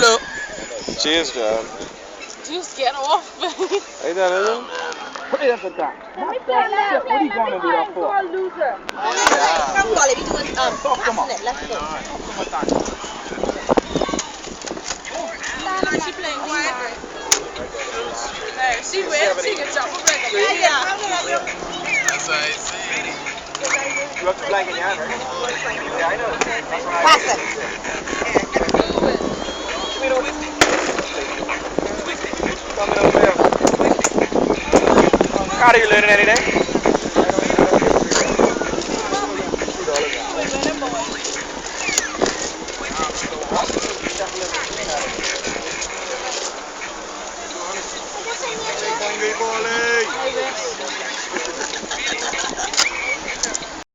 Cheers, John. Just get off me. Hey, that is it? Put it at the top. Not that shit. What are you going to do that for? Wally, we doing passing it. Let's go. She playing quiet. Hey, she wins. She can jump over like a baby. That's what I see. You have to blanket your hand, right? Yeah, I know. That's what I Pass it. Give me the whiskey. Whiskey. Coming over there. How are you learning anything?